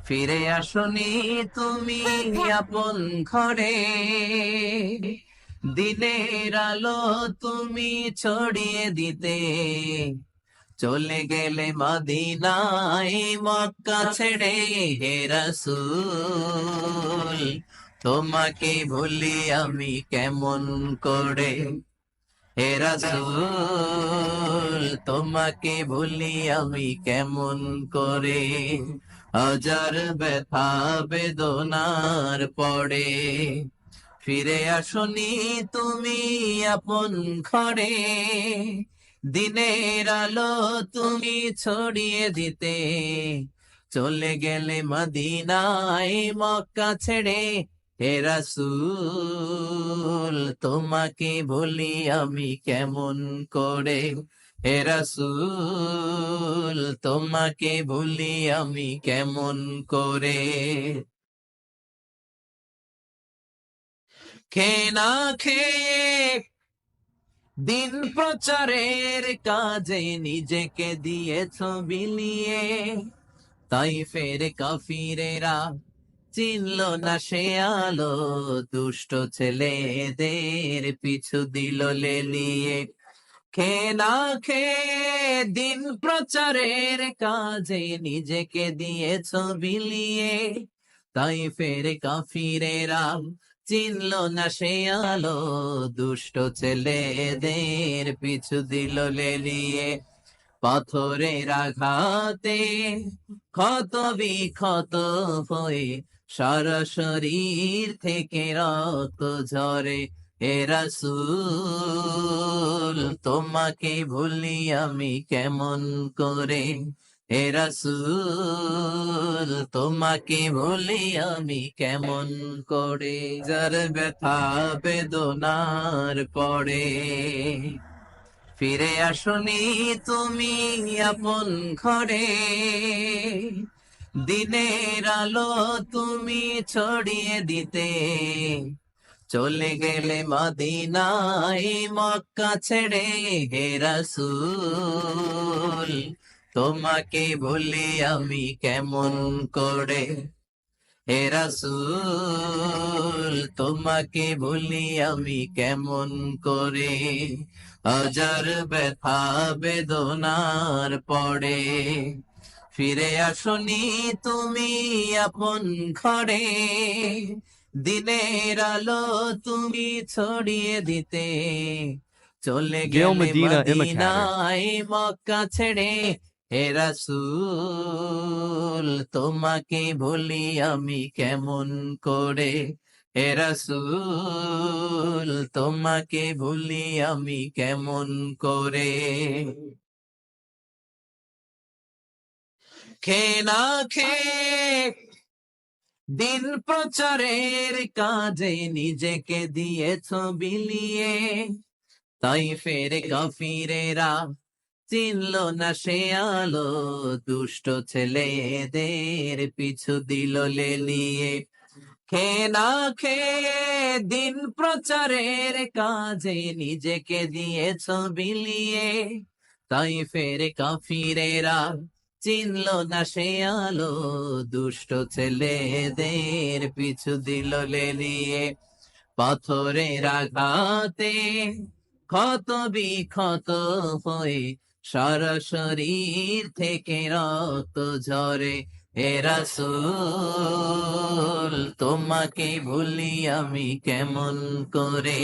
ফিরে আসনি তুমি আপন ঘরে, দিনের আলো তুমি ছড়িয়ে দিতে, চলে গেলে মদিনায় মক্কা ছেড়ে। হে রাসূল, তোমাকে ভুলি আমি কেমন করে। হে রাসূল, তোমাকে ভুলি আমি কেমন করে। হাজার ব্যথা বেদনার পরে ফিরে আসনি তুমি আপন ঘরে, দিনের আলো তুমি ছড়িয়ে দিতে, চলে গেলে মদিনায় মক্কা ছেড়ে। হে রাসূল, তোমাকে ভুলি আমি কেমন করে। হে রাসূল, তোমাকে ভুলি আমি কেমন করে। খেয়ে না খেয়ে দিন প্রচারের কাজে নিজেকে দিয়েছ বিলিয়ে, তাই ফের কাফিরেরা চিনল না সে আলো, দুষ্ট ছেলেদের পিছু দিল লেলিয়ে। খেয়ে না খেয়ে দিন প্রচারের কাজে নিজেকে দিয়েছ বিলিয়ে, তাই ফের কাফিরেরা চিনল না সে আলো, দুষ্ট ছেলেদের পিছু দিল লেলিয়ে। পাথরের আঘাতে ক্ষত বিক্ষত হয়ে সারা শরীর থেকে রক্ত ঝরে। হে রাসূল, তোমাকে ভুলি আমি কেমন করে। হে রাসূল, তোমাকে ভুলি আমি কেমন করে। যার ব্যথা বেদনার পড়ে ফিরে আসনি তুমি আপন ঘরে, দিনের আলো তুমি ছড়িয়ে দিতে, চলে গেলে মদিনায় মক্কা ছেড়ে। হে রাসূল, তোমাকে ভুলি আমি কেমন করে। হে রাসূল, তোমাকে ভুলি আমি কেমন করে। হাজার ব্যথা বেদনার পরে ফিরে আসনি তুমি আপন ঘরে, দিনের আলো তুমি ছড়িয়ে দিতে, চলে Gail গেলে Medina Imakatter. মদিনায় মক্কা ছেড়ে। হে রাসূল, তোমাকে ভুলি আমি কেমন করে। হে রাসূল, তোমাকে ভুলি আমি কেমন করে। খেয়ে না খেয়ে দিন প্রচারের কাজে নিজেকে দিয়েছ বিলিয়ে, তাই ফের কাফিরেরা চিনল না সে আলো, দুষ্ট ছেলেদের পিছু দিল লেলিয়ে। খেয়ে না খেয়ে দিন প্রচারের কাজে নিজেকে দিয়েছ বিলিয়ে, তাই ফের কাফিরেরা চিনল না সে আলো, দুষ্ট ছেলেদের পিছু দিল লেলিয়ে। পাথরের আঘাতে ক্ষত বিক্ষত হয়ে সারা শরীর থেকে রক্ত ঝরে। হে রাসূল, তোমাকে ভুলি আমি কেমন করে।